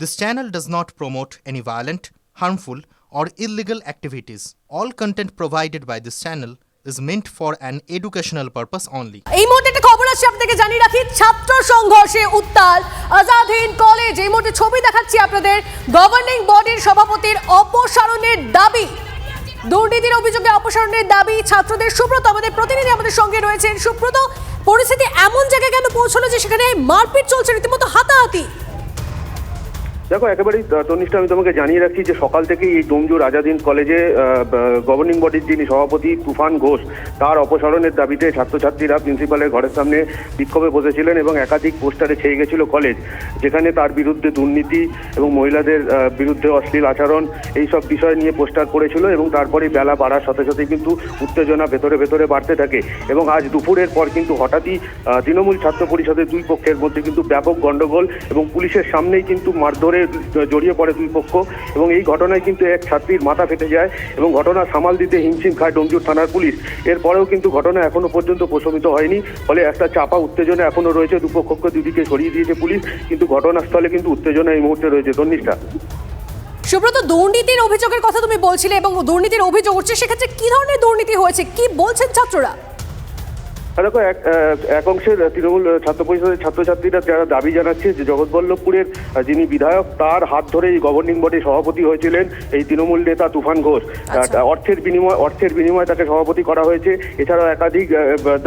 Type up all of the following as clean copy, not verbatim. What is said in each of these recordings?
This channel does not promote any violent, harmful, or illegal activities. All content provided by this channel is meant for an educational purpose only. এই মুহূর্তে একটা খবর আছে আপনাদেরকে জানিয়ে রাখি, ছাত্র সংঘর্ষে উত্তাল আজাদ হিন্দ কলেজ। এই মুহূর্তে ছবি দেখাচ্ছি আপনাদের। গভর্নিং বডির সভাপতির অপসারণের দাবি, দুর্নীতির অভিযোগে অপসারণের দাবি ছাত্রদের। সুব্রত আমাদের প্রতিনিধি আমাদের সঙ্গে রয়েছেন। সুব্রত, পরিস্থিতি এমন জায়গায় কেন পৌঁছলো যে সেখানে মারপিট চলছে, রীতিমতো হাতাহাতি? দেখো, একেবারেই তনিষ্ঠা, আমি তোমাকে জানিয়ে রাখছি যে সকাল থেকেই এই ডোমজুর আজাদ হিন্দ কলেজে গভর্নিং বডির যিনি সভাপতি তুফান ঘোষ, তার অপসারণের দাবিতে ছাত্রছাত্রীরা প্রিন্সিপালের ঘরের সামনে বিক্ষোভে বসেছিলেন এবং একাধিক পোস্টারে ছেয়ে গেছিল কলেজ, যেখানে তার বিরুদ্ধে দুর্নীতি এবং মহিলাদের বিরুদ্ধে অশ্লীল আচরণ এইসব বিষয় নিয়ে পোস্টার পড়েছিল। এবং তারপরে বেলা বাড়ার সাথে সাথেই কিন্তু উত্তেজনা ভেতরে ভেতরে বাড়তে থাকে এবং আজ দুপুরের পর কিন্তু হঠাৎই তৃণমূল ছাত্র পরিষদের দুই পক্ষের মধ্যে কিন্তু ব্যাপক গণ্ডগোল এবং পুলিশের সামনেই কিন্তু মারধরে জড়িয়ে পড়ে দুই পক্ষ। এবং এই ঘটনায় কিন্তু এক ছাত্রীর মাথা ফেটে যায় এবং ঘটনা সামাল দিতে হিমশিম খায় ডোমজুর থানার পুলিশ। এরপরেও কিন্তু ঘটনা এখনো পর্যন্ত প্রশমিত হয়নি, ফলে একটা চাপা উত্তেজনা এখনো রয়েছে। দুপক্ষকে দুদিকে সরিয়ে দিয়েছে পুলিশ, কিন্তু ঘটনাস্থলে কিন্তু উত্তেজনা এই মুহূর্তে রয়েছে। তন্নিষ্ঠা। সুব্রত, দুর্নীতির অভিযোগের কথা তুমি বলছিলে এবং দুর্নীতির অভিযোগ উঠছে, সেক্ষেত্রে কি ধরনের দুর্নীতি হয়েছে, কি বলছেন ছাত্ররা? দেখো, এক অংশের তৃণমূল ছাত্র পরিষদের ছাত্রছাত্রীরা যারা দাবি জানাচ্ছে যে জগৎবল্লভপুরের যিনি বিধায়ক, তার হাত ধরে এই গভর্নিং বডির সভাপতি হয়েছিলেন এই তৃণমূল নেতা তুফান ঘোষ। অর্থের বিনিময়ে তাকে সভাপতি করা হয়েছে। এছাড়াও একাধিক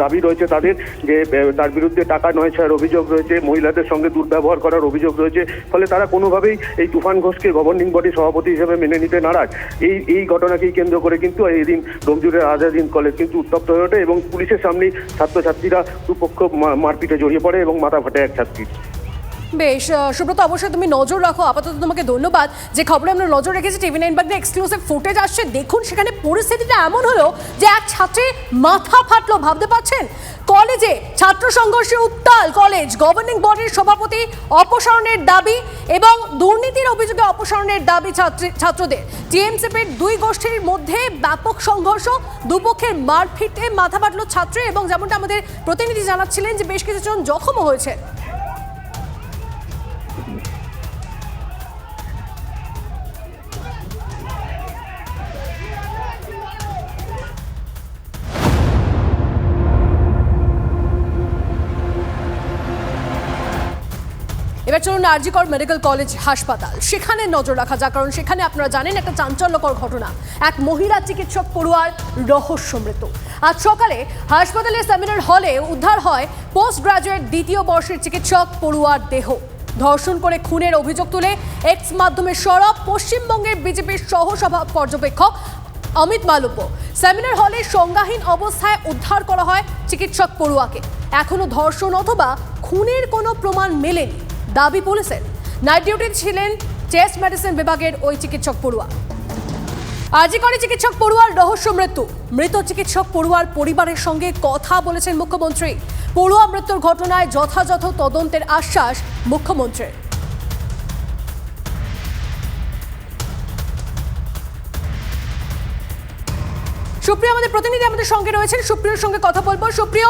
দাবি রয়েছে তাদের, যে তার বিরুদ্ধে টাকা নয় ছয়ের অভিযোগ রয়েছে, মহিলাদের সঙ্গে দুর্ব্যবহার করার অভিযোগ রয়েছে। ফলে তারা কোনোভাবেই এই তুফান ঘোষকে গভর্নিং বডির সভাপতি হিসেবে মেনে নিতে নারাজ। এই ঘটনাকেই কেন্দ্র করে কিন্তু এই দিন ডোমজুরের আজাদ হিন্দ কলেজ কিন্তু উত্তপ্ত হয়ে ওঠে এবং পুলিশের সামনেই ছাত্রছাত্রীরা দুপক্ষ মারপিটে জড়িয়ে পড়ে এবং মাথা ফাটে এক ছাত্রীর। বেশ সুব্রত, অবশ্যই তুমি নজর রাখো। আপাতত তোমাকে ধন্যবাদ। যে খবরে আমরা নজর রেখেছি, TV9 বাংলা এক্সক্লুসিভ ফুটেজ আসছে। দেখুন, সেখানে পরিস্থিতিটা এমন হলো যে এক ছাত্রীর মাথা ফাটলো। ভাবতে পারছেন, কলেজে ছাত্র সংঘর্ষে উত্তাল কলেজ। গভর্নিং বডির সভাপতি অপসারণের দাবি এবং দুর্নীতির অভিযোগে অপসারণের দাবি ছাত্রদের। টিএমসিপির দুই গোষ্ঠীর মধ্যে ব্যাপক সংঘর্ষ, দুপক্ষের মারপিটে মাথা ফাটলো ছাত্রী এবং যেমনটা আমাদের প্রতিনিধি জানাচ্ছিলেন যে বেশ কিছুজন জখমও হয়েছে। এবার চলুন আরজিকর মেডিকেল কলেজ হাসপাতাল, সেখানে নজর রাখা যাক। কারণ সেখানে আপনারা জানেন একটা চাঞ্চল্যকর ঘটনা, এক মহিলা চিকিৎসক পড়ুয়ার রহস্য মৃত্যু। আজ সকালে হাসপাতালের সেমিনার হলে উদ্ধার হয় পোস্ট গ্রাজুয়েট দ্বিতীয় বর্ষের চিকিৎসক পড়ুয়ার দেহ। ধর্ষণ করে খুনের অভিযোগ তুলে এক্স মাধ্যমে সরব পশ্চিমবঙ্গের বিজেপির সহসভা পর্যবেক্ষক অমিত মালব্য। সেমিনার হলে সংজ্ঞাহীন অবস্থায় উদ্ধার করা হয় চিকিৎসক পড়ুয়াকে। এখনো ধর্ষণ অথবা খুনের কোনো প্রমাণ মেলেনি দাবি পুলিশের। নাইট ডিউটি ছিলেন চেস্ট মেডিসিন বিভাগের ওই চিকিৎসক পড়ুয়া। আরজিকরে চিকিৎসক পড়ুয়ার রহস্য মৃত্যু। মৃত চিকিৎসক পড়ুয়ার পরিবারের সঙ্গে কথা বলেছেন মুখ্যমন্ত্রী। পড়ুয়া মৃত্যুর ঘটনায় যথাযথ তদন্তের আশ্বাস মুখ্যমন্ত্রীর। সুপ্রিয় আমাদের প্রতিনিধি আমাদের সঙ্গে রয়েছেন, সুপ্রিয়র সঙ্গে কথা বলবো। সুপ্রিয়,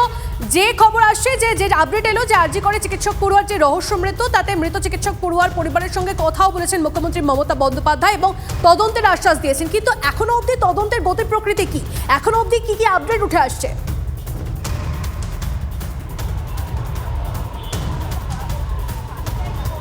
যে খবর আসছে, যে আপডেট এলো যে আরজিকরে চিকিৎসক পড়ুয়ার যে রহস্য মৃত্যু, তাতে মৃত চিকিৎসক পড়ুয়ার পরিবারের সঙ্গে কথাও বলেছেন মুখ্যমন্ত্রী মমতা বন্দ্যোপাধ্যায় এবং তদন্তের আশ্বাস দিয়েছেন। কিন্তু এখনো অবধি তদন্তের গতি প্রকৃতি কি, এখনো অবধি কি কি আপডেট উঠে আসছে?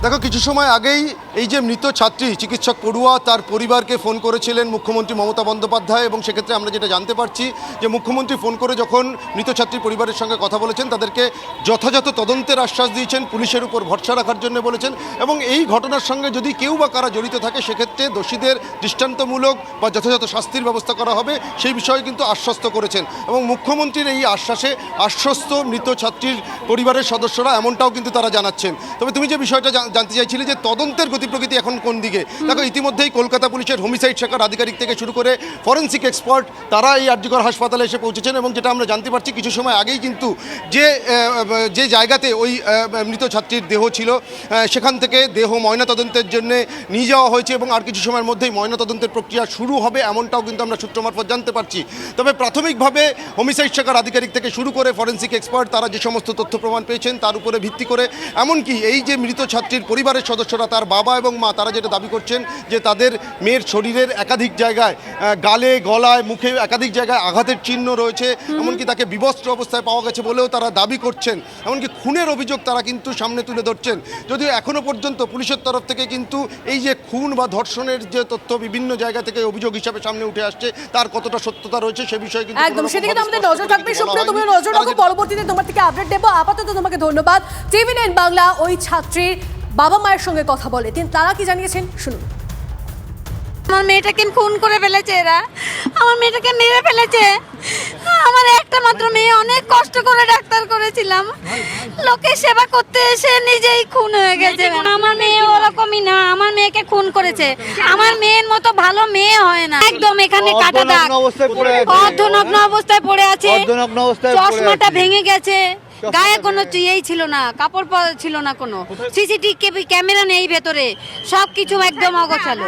দেখো, কিছু সময় আগেই এই যে মৃত ছাত্রী চিকিৎসক পড়ুয়া, তার পরিবারকে ফোন করেছিলেন মুখ্যমন্ত্রী মমতা বন্দ্যোপাধ্যায় এবং সেক্ষেত্রে আমরা যেটা জানতে পারছি যে মুখ্যমন্ত্রী ফোন করে যখন মৃত ছাত্রীর পরিবারের সঙ্গে কথা বলেছেন, তাদেরকে যথাযথ তদন্তের আশ্বাস দিয়েছেন, পুলিশের উপর ভরসা রাখার জন্য বলেছেন এবং এই ঘটনার সঙ্গে যদি কেউ বা কারা জড়িত থাকে সেক্ষেত্রে দোষীদের দৃষ্টান্তমূলক বা যথাযথ শাস্তির ব্যবস্থা করা হবে, সেই বিষয়ে কিন্তু আশ্বস্ত করেছেন। এবং মুখ্যমন্ত্রীর এই আশ্বাসে আশ্বস্ত মৃত ছাত্রীর পরিবারের সদস্যরা, এমনটাও কিন্তু তারা জানাচ্ছেন। তবে তুমি যে বিষয়টা জানতে চাইছিলে যে তদন্তের গতি প্রকৃতি এখন কোন দিকে, দেখো, ইতিমধ্যেই কলকাতা পুলিশের হোমিসাইড শাখার আধিকারিক থেকে শুরু করে ফরেন্সিক এক্সপার্ট তারা এই আরজিকর হাসপাতালে এসে পৌঁছেছেন এবং যেটা আমরা জানতে পারছি কিছু সময় আগেই কিন্তু যে জায়গাতে ওই মৃত ছাত্রীর দেহ ছিল সেখান থেকে দেহ ময়নাতদন্তের জন্য নিয়ে যাওয়া হয়েছে এবং আর কিছু সময়ের মধ্যেই ময়নাতদন্তের প্রক্রিয়া শুরু হবে, এমনটাও কিন্তু আমরা সূত্র মারফত জানতে পারছি। তবে প্রাথমিকভাবে হোমিসাইড শাখার আধিকারিক থেকে শুরু করে ফরেন্সিক এক্সপার্ট তারা যে সমস্ত তথ্য প্রমাণ পেয়েছেন তার উপরে ভিত্তি করে, এমনকি এই যে মৃত ছাত্রীর পরিবারের সদস্যরা, তার বাবা বাবা এবং মা তারা যেটা দাবি করছেন যে তাদের মেয়ের শরীরের একাধিক জায়গায় গালে গলায় মুখে একাধিক জায়গায় আঘাতের চিহ্ন রয়েছে, এমনকি তাকে বিবস্ত্র অবস্থায় পাওয়া গেছে বলেও তারা দাবি করছেন। এমনকি খুনের অভিযোগ তারা কিন্তু সামনে তুলে ধরছেন, যদিও এখনও পর্যন্ত পুলিশের তরফ থেকে কিন্তু এই যে খুন বা ধর্ষণের যে তথ্য বিভিন্ন জায়গা থেকে অভিযোগ হিসাবে সামনে উঠে আসছে তার কতটা সত্যতা রয়েছে সে বিষয়ে কিন্তু একদম সেদিকে তো আমাদের নজর থাকবে। সুপ্রিয়, তুমি নজর রাখো, পরবর্তীতে তোমার থেকে আপডেট দেবো। আপাতত তোমাকে ধন্যবাদ। টিভি9 বাংলা ওই ছাত্রীর বাবা মায়ের সঙ্গে কথা বলে, তারা কি জানিয়েছেন শুনুন। আমার মেয়েটাকে খুন করে ফেলেছে এরা, আমার মেয়েটাকে মেরে ফেলেছে। আমার একটা মাত্র মেয়ে, অনেক কষ্ট করে ডাক্তার করেছিলাম, লোকের সেবা করতে এসে নিজেই খুন হয়ে গেছে। আমার মেয়ে ওরকমই না, আমার মেয়েকে খুন করেছে। আমার মেয়ের মতো ভালো মেয়ে হয় না। একদম এখানে কাটা দাগ, অর্ধনগ্ন অবস্থায় পড়ে আছে, চশমাটা ভেঙে গেছে, গায়ে কোনো ইয়েই ছিল না, কাপড় ছিল না, কোনো সিসিটিভি ক্যামেরা নেই ভেতরে, সবকিছু একদম অগোছালো।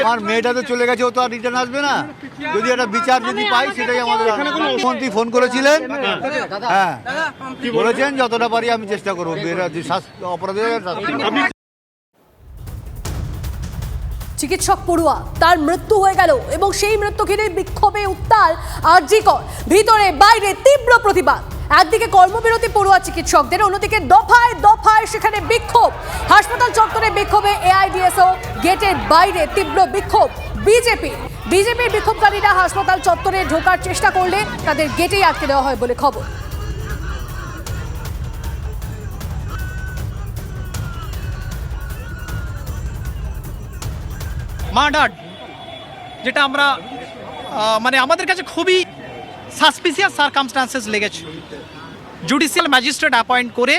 আমার মেয়েটা তো চলে গেছে, ও তো আর রিটার্ন আসবে না। যদি একটা বিচার যদি পাই সেটাই আমাদের। মুখ্যমন্ত্রী ফোন করেছিলেন, হ্যাঁ বলেছেন যতটা পারি আমি চেষ্টা করবো অপরাধের। চিকিৎসক পড়ুয়া তার মৃত্যু হয়ে গেল এবং সেই মৃত্যু ঘিরে বিক্ষোভে উত্তাল আরজিকর, ভিতরে বাইরে তীব্র প্রতিবাদ। একদিকে কর্মবিরতি পড়ুয়া চিকিৎসকদের, অন্যদিকে দফায় দফায় সেখানে বিক্ষোভ। হাসপাতাল চত্বরে বিক্ষোভে এআইডিএসও, গেটের বাইরে তীব্র বিক্ষোভ বিজেপির বিক্ষোভকারীরা হাসপাতাল চত্বরে ঢোকার চেষ্টা করলে তাদের গেটেই আটকে দেওয়া হয় বলে খবর। মার্ডার, যেটা আমরা মানে আমাদের কাছে খুবই সাসপিসিয়াস সারকামস্টান্সেস লেগেছে। জুডিশিয়াল ম্যাজিস্ট্রেট অ্যাপয়েন্ট করে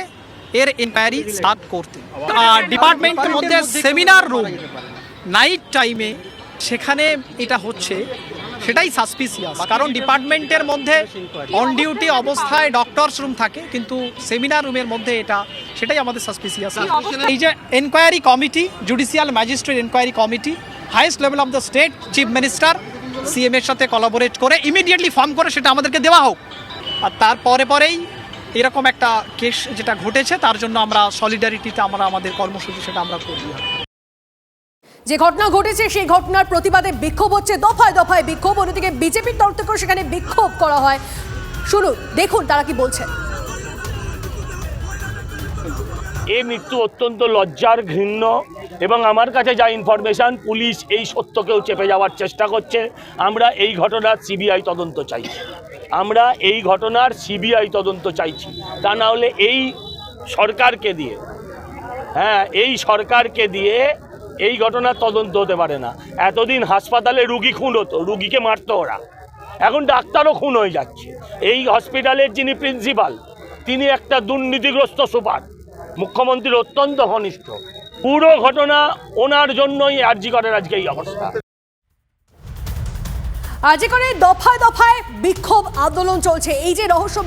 এর ইনকোয়ারি স্টার্ট করতে। ডিপার্টমেন্টের মধ্যে সেমিনার রুম নাইট টাইমে সেখানে এটা হচ্ছে, সেটাই সাসপিসিয়াস। কারণ ডিপার্টমেন্টের মধ্যে অন ডিউটি অবস্থায় ডক্টরস রুম থাকে, কিন্তু সেমিনার রুমের মধ্যে এটা, সেটাই আমাদের সাসপিসিয়াস। এই যে enquiry committee, judicial magistrate enquiry committee, highest level of the state, chief minister CM এর সাথে কোলাবোরেট করে ইমিডিয়েটলি ফর্ম করে সেটা আমাদেরকে দেওয়া হোক। আর পরেই এরকম একটা কেস যেটা ঘটেছে তার জন্য আমরা সলিডারিটিতে আমরা আমাদের কর্মসূচি সেটা আমরা করব। যে ঘটনা ঘটেছে সেই ঘটনার প্রতিবাদে বিক্ষোভ হচ্ছে, দফায় দফায় বিক্ষোভ। অন্যদিকে বিজেপির তরফ থেকে সেখানে বিক্ষোভ করা হয়। শুনুন, দেখুন তারা কি বলছেন। এই মৃত্যু অত্যন্ত লজ্জার, ঘৃণ্য, এবং আমার কাছে যা ইনফরমেশন, পুলিশ এই সত্যকেও চেপে যাওয়ার চেষ্টা করছে। আমরা এই ঘটনার সিবিআই তদন্ত চাইছি, তা না হলে এই সরকারকে দিয়ে এই ঘটনার তদন্ত হতে পারে না। এতদিন হাসপাতালে রুগী খুন হতো, রুগীকে মারতো ওরা, এখন ডাক্তারও খুন হয়ে যাচ্ছে। এই হসপিটালের যিনি প্রিন্সিপাল, তিনি একটা দুর্নীতিগ্রস্ত সুপার, মুখ্যমন্ত্রীর অত্যন্ত ঘনিষ্ঠ। পুরো ঘটনা ওনার জন্যই আরজি করের আজকে এই অবস্থা। আরজি করে দফায় দফায় বিক্ষোভ আন্দোলন চলছে। এই যে রহস্য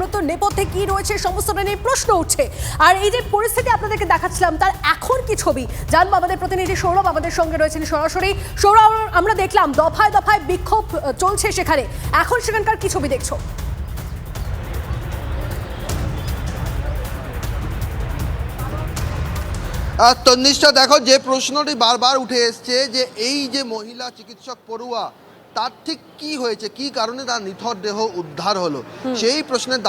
মৃত্যুর নেপথ্যে কি রয়েছে সমস্তটা নিয়ে প্রশ্ন উঠছে। আর এই যে পরিস্থিতি আপনাদেরকে দেখাচ্ছিলাম তার এখন কি ছবি জানবো। আমাদের প্রতিনিধি সৌরভ আমাদের সঙ্গে রয়েছেন সরাসরি। সৌরভ, আমরা দেখলাম দফায় দফায় বিক্ষোভ চলছে সেখানে, এখন সেখানকার কি ছবি দেখছো? তন্নিষ্ঠা, দেখো যে প্রশ্নটি বারবার উঠে এসছে যে এই যে মহিলা চিকিৎসক পড়ুয়া, তার ঠিক কি হয়েছে, কি কারণে তার নিথর দেহ উদ্ধার হলো, সেই প্রশ্নের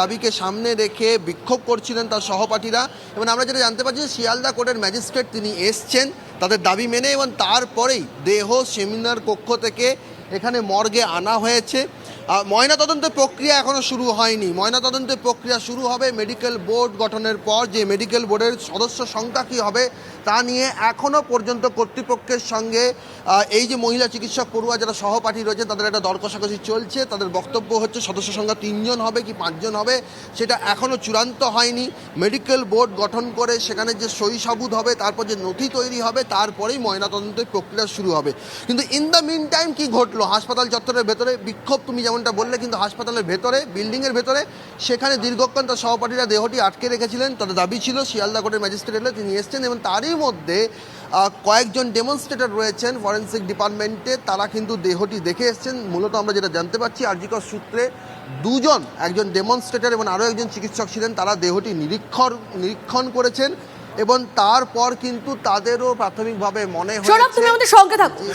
দাবিকে সামনে রেখে বিক্ষোভ করছিলেন তার সহপাঠীরা। এবং আমরা যেটা জানতে পারছি যে শিয়ালদা কোর্টের ম্যাজিস্ট্রেট তিনি এসছেন তাদের দাবি মেনে, এবং তারপরেই দেহ সেমিনার কক্ষ থেকে এখানে মর্গে আনা হয়েছে। ময়নাতদন্তের প্রক্রিয়া এখনও শুরু হয়নি। ময়নাতদন্তের প্রক্রিয়া শুরু হবে মেডিকেল বোর্ড গঠনের পর। যে মেডিকেল বোর্ডের সদস্য সংখ্যা কী হবে তা নিয়ে এখনও পর্যন্ত কর্তৃপক্ষের সঙ্গে এই যে মহিলা চিকিৎসক পড়ুয়া যারা সহপাঠী রয়েছে তাদের একটা দর কষাকষি চলছে। তাদের বক্তব্য হচ্ছে সদস্য সংখ্যা 3 জন হবে কি 5 জন হবে সেটা এখনও চূড়ান্ত হয়নি। মেডিকেল বোর্ড গঠন করে সেখানে যে সই সাবুত হবে, তারপর যে নথি তৈরি হবে, তারপরেই ময়নাতদন্তের প্রক্রিয়া শুরু হবে। কিন্তু ইন দ্য মিন টাইম কী ঘটলো হাসপাতাল চত্বরের ভেতরে? বিক্ষোভ তুমি যেমনটা বললে, কিন্তু হাসপাতালের ভেতরে, বিল্ডিংয়ের ভেতরে সেখানে দীর্ঘক্ষণ তার সহপাঠীরা দেহটি আটকে রেখেছিলেন। তাদের দাবি ছিল শিয়ালদা কোর্টের ম্যাজিস্ট্রেট এলে তিনি এসছেন, এবং তারই মধ্যে কয়েকজন ডেমনস্ট্রেটর রয়েছেন ফরেন্সিক ডিপার্টমেন্টে, তারা কিন্তু দেহটি দেখে এসছেন। মূলত আমরা যেটা জানতে পারছি আরজিকর সূত্রে 2 জন, একজন ডেমনস্ট্রেটর এবং আরও একজন চিকিৎসক ছিলেন, তারা দেহটি নিরীক্ষণ করেছেন। এবং তারপর কিন্তু তাদেরও প্রাথমিকভাবে মনে সৌরভ, তুমি হয়েছে আমাদের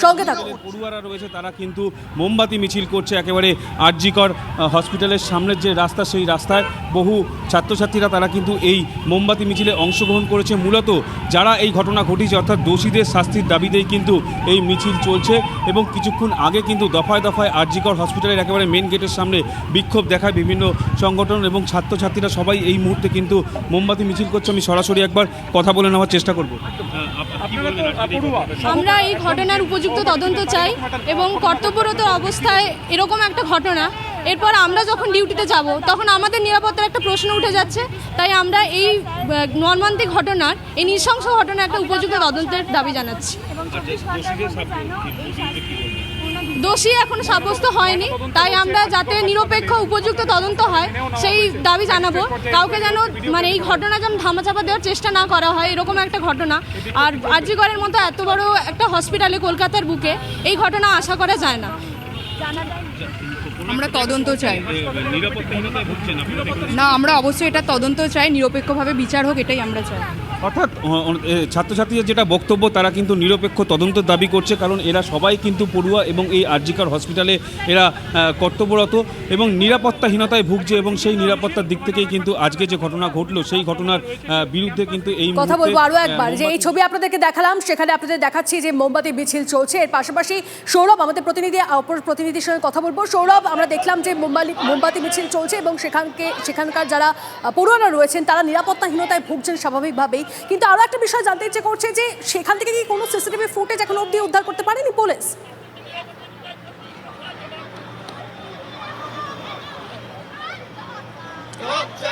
সঙ্গে থাকো। পড়ুয়ারা রয়েছে তারা কিন্তু মোমবাতি মিছিল করছে একেবারে আরজিকর হসপিটালের সামনের যে রাস্তা, সেই রাস্তায় বহু ছাত্রছাত্রীরা তারা কিন্তু এই মোমবাতি মিছিলে অংশগ্রহণ করেছে। মূলত যারা এই ঘটনা ঘটিয়েছে অর্থাৎ দোষীদের শাস্তির দাবিতেই কিন্তু এই মিছিল চলছে এবং কিছুক্ষণ আগে কিন্তু দফায় দফায় আরজিকর হসপিটালের একেবারে মেন গেটের সামনে বিক্ষোভ দেখায় বিভিন্ন সংগঠন এবং ছাত্রছাত্রীরা সবাই এই মুহূর্তে কিন্তু মোমবাতি মিছিল করছে। আমি সরাসরি একবার কথা বলে নেওয়ার চেষ্টা করব। আমরা এই ঘটনার উপযুক্ত তদন্ত চাই এবং কর্তব্যরত অবস্থায় এরকম একটা ঘটনা, এরপর আমরা যখন ডিউটিতে যাব তখন আমাদের নিরাপত্তার একটা প্রশ্ন উঠে যাচ্ছে। তাই আমরা এই মর্মান্তিক ঘটনার, এই নৃশংস ঘটনার একটা উপযুক্ত তদন্তের দাবি জানাচ্ছি। দোষী এখনো সাব্যস্ত হয়নি, তাই আমরা যাতে নিরপেক্ষ উপযুক্ত তদন্ত হয় সেই দাবি জানাবো। কাউকে যেন মানে এই ঘটনা যেন ধামাচাপা দেওয়ার চেষ্টা না করা হয়, এরকম একটা ঘটনা। আর আরজিকরের মতো এত বড় একটা হসপিটালে কলকাতার বুকে এই ঘটনা আশা করা যায় না। আমরা তদন্ত চাই না, আমরা অবশ্যই এটা তদন্ত চাই, নিরপেক্ষভাবে বিচার হোক, এটাই আমরা চাই। অর্থাৎ ছাত্রছাত্রীদের যেটা বক্তব্য, তারা কিন্তু নিরপেক্ষ তদন্তের দাবি করছে, কারণ এরা সবাই কিন্তু পড়ুয়া এবং এই আরজিকর হসপিটালে এরা কর্তব্যরত এবং নিরাপত্তাহীনতায় ভুগছে এবং সেই নিরাপত্তার দিক থেকেই কিন্তু আজকে যে ঘটনা ঘটলো সেই ঘটনার বিরুদ্ধে কিন্তু এই কথা বলবো আরো একবার যে এই ছবি আপনাদেরকে দেখালাম, সেখানে আপনাদের দেখাচ্ছি যে মোমবাতি মিছিল চলছে। এর পাশাপাশি সৌরভ, আমাদের অপর প্রতিনিধির সঙ্গে কথা বলবো। সৌরভ, আমরা দেখলাম যে মোমবাতি মিছিল চলছে এবং সেখানকার যারা পড়ুয়ারা রয়েছেন তারা নিরাপত্তাহীনতায় ভুগছেন স্বাভাবিকভাবেই, কিন্তু আরো একটা বিষয় জানতে ইচ্ছে করছে যে সেখান থেকে কি কোনো সিসিটিভি ফুটেজ এখন অবধি উদ্ধার করতে পারেনি পুলিশ?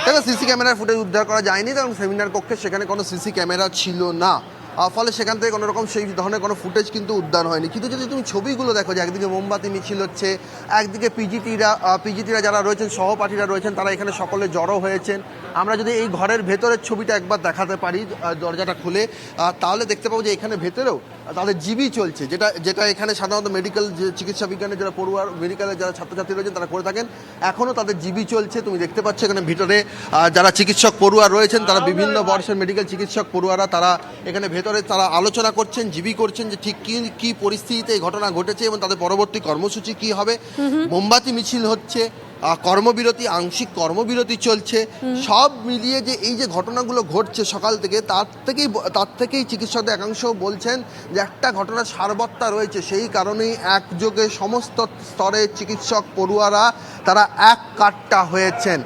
দেখো, সিসি ক্যামেরার ফুটেজ উদ্ধার করা যায়নি, কারণ সেমিনার কক্ষে সেখানে কোনো সিসি ক্যামেরা ছিল না, ফলে সেখান থেকে কোনো রকম সেই ধরনের কোনো ফুটেজ কিন্তু উদ্ধার হয়নি। কিন্তু যদি তুমি ছবিগুলো দেখো যে একদিকে মোমবাতি মিছিল হচ্ছে, একদিকে পিজিটিরা যারা রয়েছেন, সহপাঠীরা রয়েছেন, তারা এখানে সকলে জড়ো হয়েছেন। আমরা যদি এই ঘরের ভেতরের ছবিটা একবার দেখাতে পারি, দরজাটা খুলে, তাহলে দেখতে পাবো যে এখানে ভেতরেও তাদের জিবি চলছে, যেটা এখানে সাধারণত মেডিকেল যে চিকিৎসা বিজ্ঞানের যারা পড়ুয়ার মেডিকেলের যারা ছাত্রছাত্রী রয়েছেন তারা করে থাকেন, এখনও তাদের জিবি চলছে। তুমি দেখতে পাচ্ছ এখানে ভিতরে যারা চিকিৎসক পড়ুয়া রয়েছেন, তারা বিভিন্ন বর্ষের মেডিকেল চিকিৎসক পড়ুয়ারা তারা এখানে ভেতরে তারা আলোচনা করছেন, জিবি করছেন যে ঠিক কি পরিস্থিতিতে এই ঘটনা ঘটেছে এবং তাদের পরবর্তী কর্মসূচি কি হবে। মোমবাতি মিছিল হচ্ছে, কর্মবিরতি, আংশিক কর্মবিরতি চলছে, সব মিলিয়ে যে এই যে ঘটনাগুলো ঘটছে সকাল থেকে, তার থেকেই চিকিৎসকদের একাংশ বলছেন যে একটা ঘটনার সারবত্তা রয়েছে। সেই কারণেই একযোগে সমস্ত স্তরের চিকিৎসক পড়ুয়ারা তারা এক কাট্টা হয়েছেন।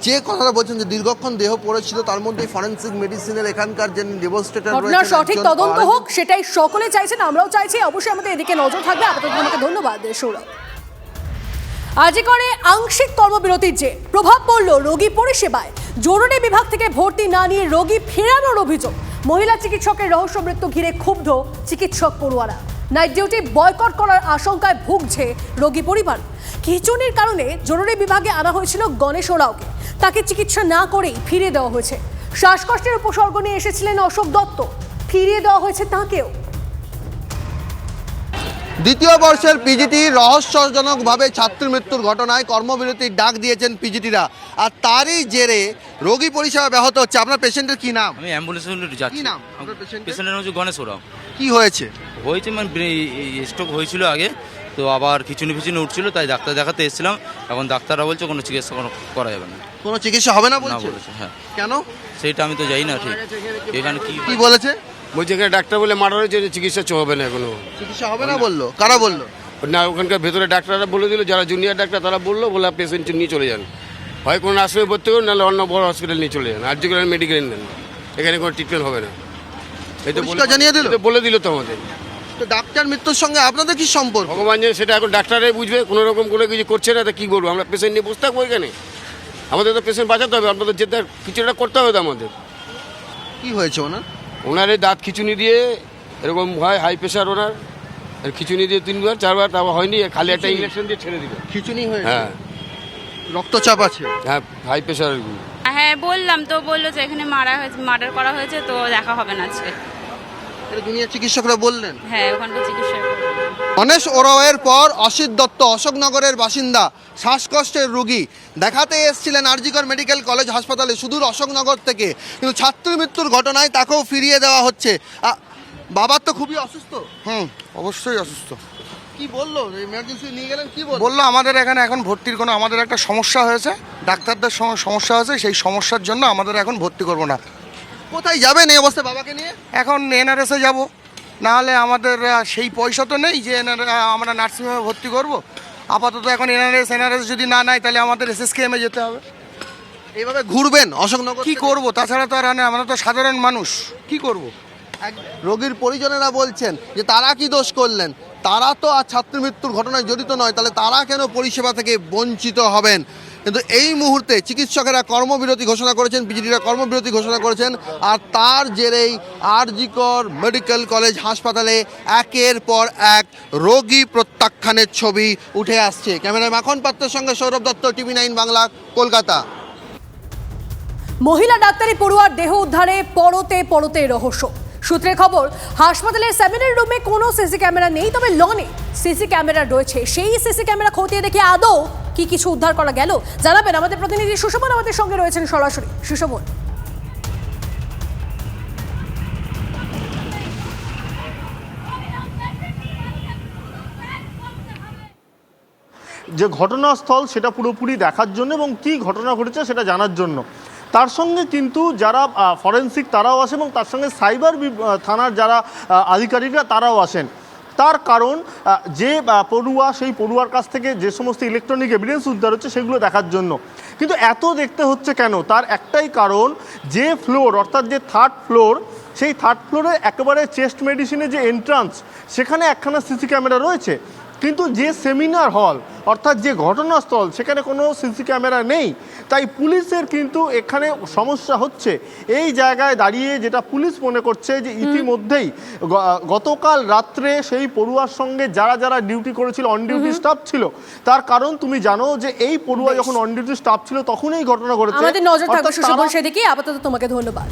যে কথাটা বলছেন যে দীর্ঘক্ষণ দেহ পড়েছিল, তার মধ্যে ফরেন্সিক মেডিসিনের এখানকার যে ডেমনস্ট্রেটর রয়েছে, সঠিক তদন্ত হোক সেটাই সকলে চাইছেন, আমরাও চাইছি। অবশ্যই আমাদের এদিকে নজর থাকবে। আপাতত আমাকে ধন্যবাদ সৌরভ। আরজিকরে আংশিক কর্মবিরতির যে প্রভাব পড়ল রোগী পরিষেবায়, জরুরি বিভাগ থেকে ভর্তি না নিয়ে রোগী ফেরানোর অভিযোগ। মহিলা চিকিৎসকের রহস্য মৃত্যু ঘিরে ক্ষুব্ধ চিকিৎসক পড়ুয়ারা। নাইট ডিউটি বয়কট করার আশঙ্কায় ভুগছে রোগী পরিবার। খিঁচুনির কারণে জরুরি বিভাগে আনা হয়েছিল গণেশ ওরাওকে, তাকে চিকিৎসা না করেই ফিরিয়ে দেওয়া হয়েছে। শ্বাসকষ্টের উপসর্গ নিয়ে এসেছিলেন অশোক দত্ত, ফিরিয়ে দেওয়া হয়েছে তাঁকেও। দ্বিতীয় বর্ষের পিজিটি রহস্যজনকভাবে ছাত্র মৃত্যুর ঘটনায় কর্মবিরতির ডাক দিয়েছেন পিজিটিরা, আর তারই জেরে রোগী পরিষেবা ব্যাহত হচ্ছে। আপনার পেশেন্টের কি নাম? আমি অ্যাম্বুলেন্সে যাচ্ছি। কি নাম আপনার পেশেন্টের? পেশেন্টের নাম হচ্ছে গণেশ ওরাও। কি হয়েছে? মানে স্ট্রোক হয়েছিল আগে, তো আবার খিচুনি উঠছিল, তাই ডাক্তার দেখাতে এসেছিলাম। এখন ডাক্তাররা বলছে কোনো চিকিৎসা করা যাবে না। কোনো চিকিৎসা হবে না বলছে? হ্যাঁ। কেন সেইটা আমি তো জানি না ঠিক এখানে কি বলেছে। বলছে এখানে ডাক্তার বলে মারা হয়েছে, চিকিৎসা হবে না, কোনো চিকিৎসা হবে না বললো। কারা বললো? না, ওখানকার ভেতরে ডাক্তাররা বলে দিল, যারা জুনিয়র ডাক্তার তারা বললো পেশেন্ট নিয়ে চলে যান, হয় কোনো নার্সিংহোমে ভর্তি করুন, নাহলে অন্য বড় হসপিটাল নিয়ে চলে যান, আরজিকর মেডিকেল নেন, এখানে কোনো ট্রিটমেন্ট হবে না। এই তো জানিয়ে দিল, বলে দিল তো আমাদের। তো ডাক্তার মৃত্যুর সঙ্গে আপনাদের কি সম্পর্ক? ভগবান জানে, সেটা এখন ডাক্তাররাই বুঝবে। কোনো রকম কোনো কিছু করছে না, তা কী করবো আমরা? পেশেন্ট নিয়ে বসে থাকবো এখানে? আমাদের তো পেশেন্ট বাঁচাতে হবে, আপনাদের যেটা কিছু একটা করতে হবে তো আমাদের। কি হয়েছে ওনার এই দাঁত খিচুনি দিয়ে এরকম হয়, হাই প্রেশার ওনার, খিচুনি দিয়ে 3বার 4বার, তারপর হয়নি, খালি একটা ইঞ্জেকশন দিয়ে ছেড়ে দিল। খিচুনি হয়েছে? হ্যাঁ। রক্তচাপ আছে? হ্যাঁ, হাই প্রেশার। হ্যাঁ বললাম তো, বললো যে এখানে মার্ডার করা হয়েছে, তো দেখা হবে না আজকে। জুনিয়র চিকিৎসকরা বললেন? হ্যাঁ, ওখানকার চিকিৎসা গণেশ ওরাওয়ের পর অসিত দত্ত অশোকনগরের বাসিন্দা, শ্বাসকষ্টের রোগী, দেখাতে এসেছিলেন আরজিকর মেডিকেল কলেজ হাসপাতালে সুদূর অশোকনগর থেকে, কিন্তু ছাত্রী মৃত্যুর ঘটনায় তাকেও ফিরিয়ে দেওয়া হচ্ছে। বাবার তো খুবই অসুস্থ। অবশ্যই অসুস্থ। কি বললো, ইমার্জেন্সি নিয়ে গেলেন, কি বললো আমাদের এখানে এখন ভর্তির কোনো, আমাদের একটা সমস্যা হয়েছে, ডাক্তারদের সঙ্গে সমস্যা হয়েছে, সেই সমস্যার জন্য আমাদের এখন ভর্তি করবো না। কোথায় যাবেন এই অবস্থায় বাবাকে নিয়ে? এখন এনআরএসে যাব, নাহলে আমাদের সেই পয়সা তো নেই যে আমরা নার্সিংহোমে ভর্তি করব। আপাতত এখন এনআরএস যদি না নেয় তাহলে আমাদের এসএসকেএমে যেতে হবে। এইভাবে ঘুরবেন অশোকনগর? কি করব, তাছাড়া তো আর আমরা তো সাধারণ মানুষ, কি করব। রোগীর পরিজনেরা বলছেন যে তারা কি দোষ করলেন, তারা তো আর ছাত্রী মৃত্যুর ঘটনায় জড়িত নয়, তাহলে তারা কেন পরিষেবা থেকে বঞ্চিত হবেন? কিন্তু এই মুহূর্তে চিকিৎসকেরা কর্মবিরতি ঘোষণা করেছেন, পিজিটিরা কর্মবিরতি ঘোষণা করেছেন, আর তার জেরেই আরজিকর মেডিকেল কলেজ হাসপাতালে একের পর এক রোগী প্রত্যাখ্যানের ছবি উঠে আসছে। ক্যামেরায় মাখন পাত্রের সঙ্গে সৌরভ দত্ত, TV9 বাংলা, কলকাতা। মহিলা ডাক্তারি পড়ুয়ার দেহ উদ্ধারে পরতে পরতে রহস্য। সূত্রের খবর, হাসপাতালের সেমিনার রুমে কোনো সিসি ক্যামেরা নেই, তবে লনে সিসি ক্যামেরা রয়েছে। সেই সিসি ক্যামেরা খতিয়ে দেখে আদৌ কি কিছু উদ্ধার করা গেল জানাবেন আমাদের প্রতিনিধি সুশোভন, আমাদের সঙ্গে রয়েছেন সরাসরি। সুশোভন, যে ঘটনাস্থল সেটা পুরোপুরি দেখার জন্য এবং কি ঘটনা ঘটেছে সেটা জানার জন্য, তার সঙ্গে কিন্তু যারা ফরেন্সিক তারাও আসে এবং তার সঙ্গে সাইবার থানার যারা আধিকারিকরা তারাও আসেন। তার কারণ যে পড়ুয়া, সেই পড়ুয়ার কাছ থেকে যে সমস্ত ইলেকট্রনিক এভিডেন্স উদ্ধার হচ্ছে সেগুলো দেখার জন্য। কিন্তু এত দেখতে হচ্ছে কেন, তার একটাই কারণ, যে ফ্লোর অর্থাৎ যে থার্ড ফ্লোর, সেই থার্ড ফ্লোরে একেবারে চেস্ট মেডিসিনের যে এন্ট্রান্স, সেখানে একখানা সিসি ক্যামেরা রয়েছে, কিন্তু যে সেমিনার হল অর্থাৎ যে ঘটনাস্থল সেখানে কোনো সিসি ক্যামেরা নেই। তাই পুলিশের কিন্তু এখানে সমস্যা হচ্ছে। এই জায়গায় দাঁড়িয়ে যেটা পুলিশ মনে করছে যে ইতিমধ্যেই গতকাল রাত্রে সেই পড়ুয়ার সঙ্গে যারা যারা ডিউটি করেছিল, অন ডিউটি স্টাফ ছিল, তার কারণ তুমি জানো যে এই পড়ুয়া যখন অন ডিউটি স্টাফ ছিল তখন এই ঘটনা ঘটেছে। আমাদের নজর থাকবে সুশোভন সেদিকে। আপাতত তোমাকে ধন্যবাদ।